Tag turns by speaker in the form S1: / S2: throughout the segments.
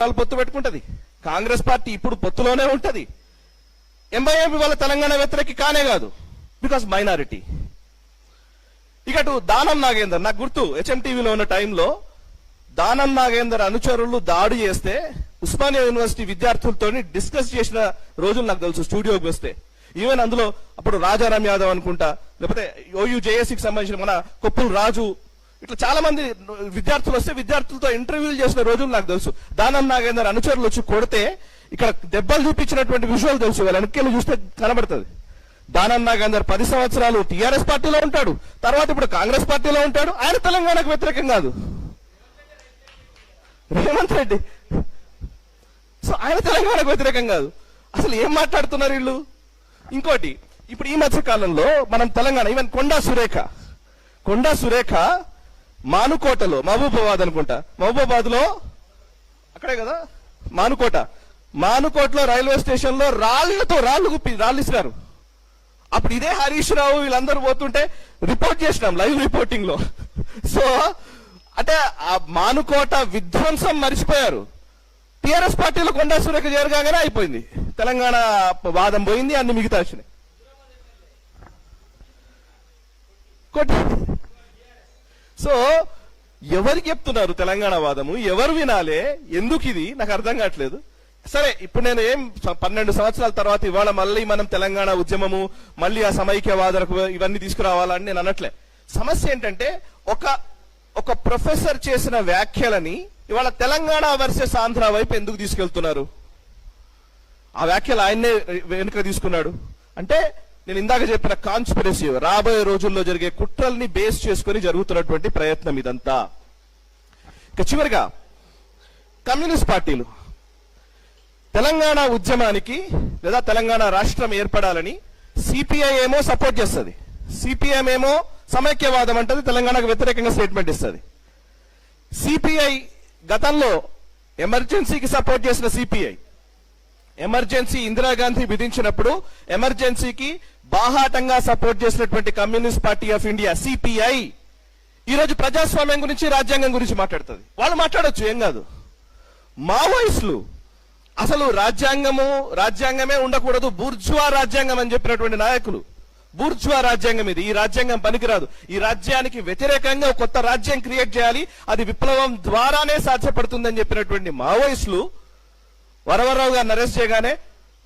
S1: పొత్తు పెట్టుకుంటది, కాంగ్రెస్ పార్టీ ఇప్పుడు పొత్తులోనే ఉంటది. ఎంఐఎం వాళ్ళ తెలంగాణ వ్యతిరేకి కానే కాదు, బికాస్ మైనారిటీ. ఇక అటు దానం నాగేందర్, నాకు గుర్తు హెచ్ఎంటీవీలో ఉన్న టైంలో దానం నాగేందర్ అనుచరులు దాడి చేస్తే ఉస్మానియా యూనివర్సిటీ విద్యార్థులతో డిస్కస్ చేసిన రోజులు నాకు తెలుసు. స్టూడియోకి వస్తే ఈవెన్ అందులో అప్పుడు రాజారాం యాదవ్ అనుకుంటా, లేకపోతే OUJSకి సంబంధించిన మన కొప్పుల రాజు, ఇట్లా చాలా మంది విద్యార్థులు వస్తే విద్యార్థులతో ఇంటర్వ్యూలు చేసిన రోజులు నాకు తెలుసు. దానం నాగేందర్ అనుచరులు వచ్చి కొడితే ఇక్కడ దెబ్బలు చూపించినటువంటి విజువల్ తెలుసు, వాళ్ళ వెనక్కి చూస్తే కనబడుతుంది. దానం నాగేందర్ 10 సంవత్సరాలు టీఆర్ఎస్ పార్టీలో ఉంటాడు, తర్వాత ఇప్పుడు కాంగ్రెస్ పార్టీలో ఉంటాడు. ఆయన తెలంగాణకు వ్యతిరేకం కాదు, రేవంత్ రెడ్డి. సో ఆయన తెలంగాణకు వ్యతిరేకం కాదు. అసలు ఏం మాట్లాడుతున్నారు వీళ్ళు? ఇంకోటి, ఇప్పుడు ఈ మధ్య కాలంలో మనం తెలంగాణ ఈవెన్ కొండా సురేఖ మానుకోటలో, మహబూబాబాద్ అనుకుంటా, మహబూబాబాద్ లో అక్కడే కదా మానుకోటలో రైల్వే స్టేషన్ లో రాళ్ళు ఇస్తారు. అప్పుడు ఇదే హరీష్ రావు వీళ్ళందరూ పోతుంటే రిపోర్ట్ చేసినాం లైవ్ రిపోర్టింగ్ లో. సో అంటే ఆ మానుకోట విధ్వంసం మర్చిపోయారు. టిఆర్ఎస్ పార్టీలో కొండా సురేఖ చేరగానే అయిపోయింది, తెలంగాణ వాదం పోయింది, అన్ని మిగతా వచ్చినాయి. సో ఎవరికి చెప్తున్నారు తెలంగాణ వాదము? ఎవరు వినాలే? ఎందుకు ఇది నాకు అర్థం కావట్లేదు. సరే, ఇప్పుడు నేను 12 సంవత్సరాల తర్వాత ఇవాళ మళ్ళీ మనం తెలంగాణ ఉద్యమము, మళ్ళీ ఆ సమైక్యవాదనకు ఇవన్నీ తీసుకురావాలని నేను అనట్లే. సమస్య ఏంటంటే ఒక ప్రొఫెసర్ చేసిన వ్యాఖ్యలని ఇవాళ తెలంగాణ వర్సెస్ ఆంధ్ర వైపు ఎందుకు తీసుకెళ్తున్నారు? ఆ వ్యాఖ్యలు ఆయన్నే వెనుక తీసుకున్నాడు అంటే నేను ఇందాక చెప్పిన కాన్స్పిరసీ, రాబోయే రోజుల్లో జరిగే కుట్రల్ని బేస్ చేసుకుని జరుగుతున్నటువంటి ప్రయత్నం ఇదంతా. ఇక చివరిగా కమ్యూనిస్ట్ పార్టీలు తెలంగాణ ఉద్యమానికి లేదా తెలంగాణ రాష్ట్రం ఏర్పడాలని సిపిఐ ఏమో సపోర్ట్ చేస్తుంది, సిపిఎం ఏమో సమైక్యవాదం అంటది, తెలంగాణకు వ్యతిరేకంగా స్టేట్మెంట్ ఇస్తుంది. సిపిఐ గతంలో ఎమర్జెన్సీకి సపోర్ట్ చేసిన సిపిఐ, ఎమర్జెన్సీ ఇందిరాగాంధీ విధించినప్పుడు ఎమర్జెన్సీకి బాహాటంగా సపోర్ట్ చేసినటువంటి communist party of India CPI ఈరోజు ప్రజాస్వామ్యం గురించి, రాజ్యాంగం గురించి మాట్లాడుతుంది. వాళ్ళు మాట్లాడొచ్చు, ఏం కాదు. మావోయిస్టులు అసలు రాజ్యాంగమే ఉండకూడదు, బూర్జువా రాజ్యాంగం అని చెప్పినటువంటి నాయకులు. బూర్జువా రాజ్యాంగం ఇది, ఈ రాజ్యాంగం పనికిరాదు, ఈ రాజ్యానికి వ్యతిరేకంగా కొత్త రాజ్యం క్రియేట్ చేయాలి, అది విప్లవం ద్వారానే సాధ్యపడుతుందని చెప్పినటువంటి మావోయిస్టులు వరవరరావు గారిని అరెస్ట్ చేయగానే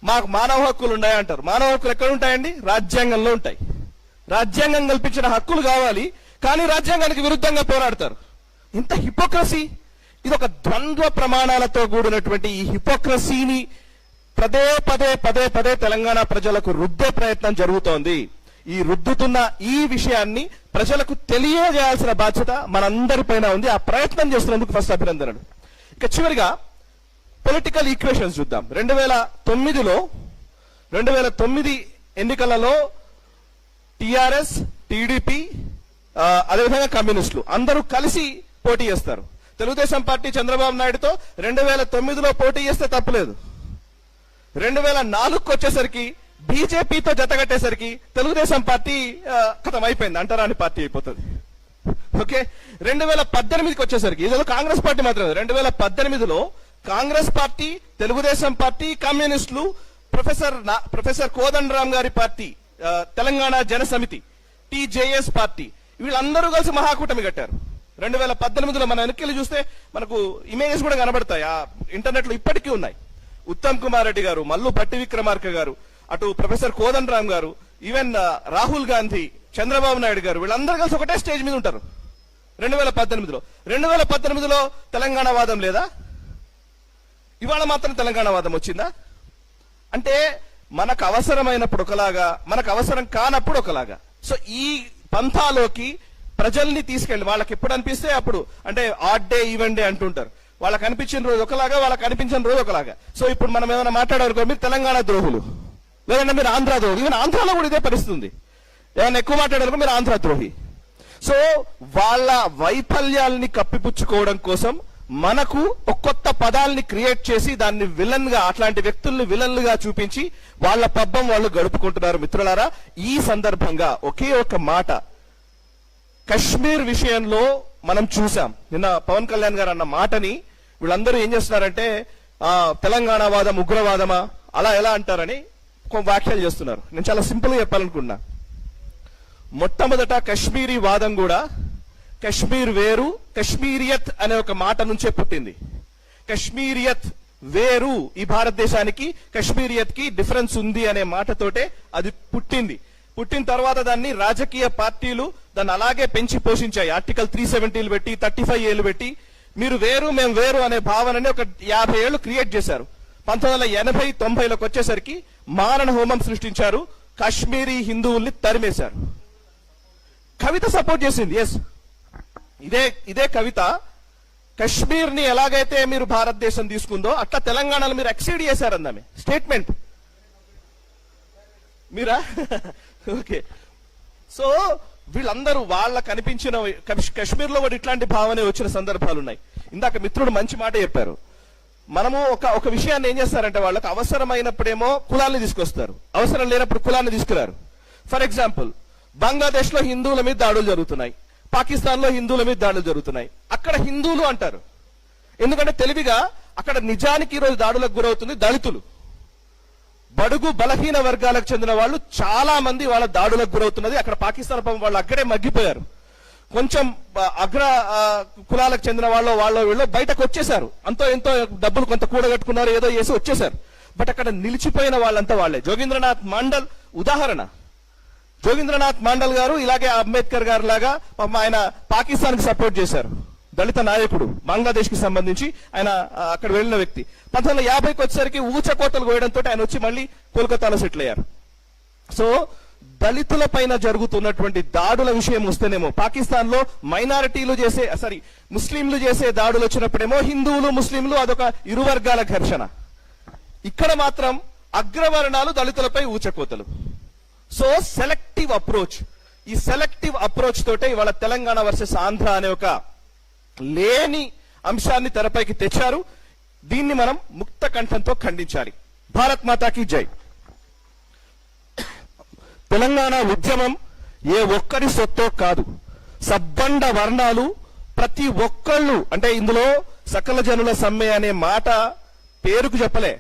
S1: మాకు మానవ హక్కులు ఉన్నాయంటారు. మానవ హక్కులు ఎక్కడ ఉంటాయండి? రాజ్యాంగంలో ఉంటాయి. రాజ్యాంగం కల్పించిన హక్కులు కావాలి, కానీ రాజ్యాంగానికి విరుద్ధంగా పోరాడతారు. ఇంత హిపోక్రసీ, ఇది ఒక ద్వంద్వ ప్రమాణాలతో కూడినటువంటి ఈ హిపోక్రసీని పదే తెలంగాణ ప్రజలకు రుద్దే ప్రయత్నం జరుగుతోంది. ఈ రుద్దుతున్న ఈ విషయాన్ని ప్రజలకు తెలియజేయాల్సిన బాధ్యత మనందరిపైన ఉంది. ఆ ప్రయత్నం చేస్తున్నందుకు ఫస్ట్ అభినందనలు. ఇక చివరిగా పొలిటికల్ ఈక్వేషన్స్ చూద్దాం. 2009 ఎన్నికలలో టిఆర్ఎస్, టీడీపీ, అదేవిధంగా కమ్యూనిస్టులు అందరూ కలిసి పోటీ చేస్తారు. తెలుగుదేశం పార్టీ చంద్రబాబు నాయుడుతో 2009లో పోటీ చేస్తే తప్పులేదు. 2004కు వచ్చేసరికి బీజేపీతో జతగట్టేసరికి తెలుగుదేశం పార్టీ ఖతం అయిపోయింది, అంటరాని పార్టీ అయిపోతుంది. ఓకే, 2018కి వచ్చేసరికి ఇది కాంగ్రెస్ పార్టీ మాత్రమే. 2018లో కాంగ్రెస్ పార్టీ, తెలుగుదేశం పార్టీ, కమ్యూనిస్టులు, ప్రొఫెసర్ కోదండరాం గారి పార్టీ, తెలంగాణ జన సమితి, టీజేఎస్ పార్టీ, వీళ్ళందరూ కలిసి మహాకూటమి కట్టారు. 2018లో మన వెనక్కి చూస్తే మనకు ఇమేజెస్ కూడా కనబడతాయి, ఆ ఇంటర్నెట్ లో ఇప్పటికీ ఉన్నాయి. ఉత్తమ్ కుమార్ రెడ్డి గారు, మల్లు భట్టి విక్రమార్క గారు, అటు ప్రొఫెసర్ కోదండరాం గారు, ఈవెన్ రాహుల్ గాంధీ, చంద్రబాబు నాయుడు గారు, వీళ్ళందరూ కలిసి ఒకటే స్టేజ్ మీద ఉంటారు 2018లో. 2018లో తెలంగాణ వాదం లేదా? ఇవాళ మాత్రం తెలంగాణ వాదం వచ్చిందా? అంటే మనకు అవసరమైనప్పుడు ఒకలాగా, మనకు అవసరం కానప్పుడు ఒకలాగా. సో ఈ పంథాలోకి ప్రజల్ని తీసుకెళ్ళి వాళ్ళకి ఎప్పుడు అనిపిస్తే అప్పుడు, అంటే ఆడ్ డే ఈవెంట్ డే అంటుంటారు, వాళ్ళకి అనిపించిన రోజు ఒకలాగా, వాళ్ళకి అనిపించిన రోజు ఒకలాగా. సో ఇప్పుడు మనం ఏమైనా మాట్లాడారు, మీరు తెలంగాణ ద్రోహులు, లేదంటే మీరు ఆంధ్ర ద్రోహులు. ఈవెన్ ఆంధ్రాలో కూడా ఇదే పరిస్థితి ఉంది. ఏమైనా ఎక్కువ మాట్లాడారు మీరు ఆంధ్ర ద్రోహి. సో వాళ్ళ వైఫల్యాల్ని కప్పిపుచ్చుకోవడం కోసం మనకు ఒక కొత్త పదాలని క్రియేట్ చేసి దాన్ని విలన్ గా, అట్లాంటి వ్యక్తుల్ని విలన్లుగా చూపించి వాళ్ళ పబ్బం వాళ్ళు గడుపుకుంటున్నారు. మిత్రులారా, ఈ సందర్భంగా ఒకే ఒక మాట, కశ్మీర్ విషయంలో మనం చూసాం నిన్న పవన్ కళ్యాణ్ గారు అన్న మాటని వీళ్ళందరూ ఏం చేస్తున్నారంటే తెలంగాణవాదం ఉగ్రవాదమా అలా ఎలా అంటారని వ్యాఖ్యలు చేస్తున్నారు. నేను చాలా సింపుల్ గా చెప్పాలనుకున్నా. మొట్టమొదట కశ్మీరీ వాదం కూడా కశ్మీర్ వేరు, కశ్మీరియత్ అనే ఒక మాట నుంచే పుట్టింది. కశ్మీరియత్ వేరు, ఈ భారతదేశానికి కశ్మీరియత్ కి డిఫరెన్స్ ఉంది అనే మాటతోటే అది పుట్టింది. పుట్టిన తర్వాత దాన్ని రాజకీయ పార్టీలు దాన్ని అలాగే పెంచి పోషించాయి. ఆర్టికల్ 370 పెట్టి 35 పెట్టి మీరు వేరు మేము వేరు అనే భావనని ఒక 50 ఏళ్లు క్రియేట్ చేశారు. 1980-90లకు వచ్చేసరికి మారణ హోమం సృష్టించారు. కాశ్మీరీ హిందువుల్ని తరిమేశారు. కవిత సపోర్ట్ చేసింది. ఎస్, ఇదే కవిత కశ్మీర్ ని ఎలాగైతే మీరు భారతదేశం తీసుకుందో అట్లా తెలంగాణలో మీరు ఎక్సీడ్ చేశారన్నామే స్టేట్మెంట్ మీరా. ఓకే, సో వీళ్ళందరూ వాళ్ళకు అనిపించిన కశ్మీర్ లో కూడా ఇట్లాంటి భావనే వచ్చిన సందర్భాలు ఉన్నాయి. ఇందాక మిత్రుడు మంచి మాట చెప్పారు. మనము ఒక విషయాన్ని ఏం చేస్తారంటే వాళ్ళకి అవసరమైనప్పుడేమో కులాన్ని తీసుకొస్తారు, అవసరం లేనప్పుడు కులాన్ని తీసుకురారు. ఫర్ ఎగ్జాంపుల్, బంగ్లాదేశ్ లో హిందువుల మీద దాడులు జరుగుతున్నాయి, పాకిస్తాన్ లో హిందువుల మీద దాడులు జరుగుతున్నాయి. అక్కడ హిందువులు అంటారు ఎందుకంటే తెలివిగా అక్కడ నిజానికి ఈరోజు దాడులకు గురవుతుంది దళితులు, బడుగు బలహీన వర్గాలకు చెందిన వాళ్ళు చాలా మంది వాళ్ళ దాడులకు గురవుతున్నది. అక్కడ పాకిస్తాన్ వాళ్ళు అక్కడే మగ్గిపోయారు. కొంచెం అగ్ర కులాలకు చెందిన వీళ్ళు బయటకు వచ్చేసారు. అంతో ఎంతో డబ్బులు కొంత కూడగట్టుకున్నారు, ఏదో చేసి వచ్చేసారు. బట్ అక్కడ నిలిచిపోయిన వాళ్ళంతా వాళ్ళే. జోగేంద్రనాథ్ మండల్ ఉదాహరణ. జోగేంద్రనాథ్ మండల్ గారు ఇలాగే అంబేద్కర్ గారు లాగా ఆయన పాకిస్తాన్ కి సపోర్ట్ చేశారు. దళిత నాయకుడు, బంగ్లాదేశ్ కి సంబంధించి ఆయన అక్కడ వెళ్ళిన వ్యక్తి. 1950కి వచ్చేసరికి ఊచకోతలు కోయడంతో ఆయన వచ్చి మళ్ళీ కోల్కతాలో సెటిల్ అయ్యారు. సో దళితుల పైన జరుగుతున్నటువంటి దాడుల విషయం వస్తేనేమో పాకిస్తాన్ లో మైనారిటీలు ముస్లింలు చేసే దాడులు వచ్చినప్పుడేమో హిందువులు ముస్లింలు అదొక ఇరు వర్గాల ఘర్షణ. ఇక్కడ మాత్రం అగ్రవర్ణాలు దళితులపై ఊచకోతలు. సో సెలెక్టివ్ అప్రోచ్, ఈ సెలెక్టివ్ అప్రోచ్ తోటే ఇవాళ తెలంగాణ వర్సెస్ ఆంధ్ర అనే ఒక లేని అంశాన్ని తెరపైకి తెచ్చారు. దీన్ని మనం ముక్త కంఠంతో ఖండించాలి. భారత్ మాతాకి జై. తెలంగాణ ఉద్యమం ఏ ఒక్కరి సొత్తో కాదు, సబ్బండ వర్ణాలు ప్రతి ఒక్కళ్ళు, అంటే ఇందులో సకల జనుల సమ్మె అనే మాట పేరుకు చెప్పలే,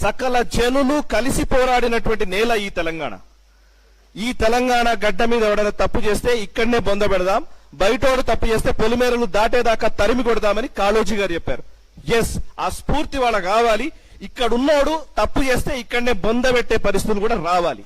S1: సకల జనులు కలిసి పోరాడినటువంటి నేల ఈ తెలంగాణ. ఈ తెలంగాణ గడ్డ మీద ఎవడైనా తప్పు చేస్తే ఇక్కడనే బొంద పెడదాం, బయటోడు తప్పు చేస్తే పొలిమేరలు దాటేదాకా తరిమి కొడదామని కాళోజీ గారు చెప్పారు. ఎస్, ఆ స్ఫూర్తి వాళ్ళ కావాలి. ఇక్కడున్నోడు తప్పు చేస్తే ఇక్కడనే బొంద పెట్టే పరిస్థితులు కూడా రావాలి.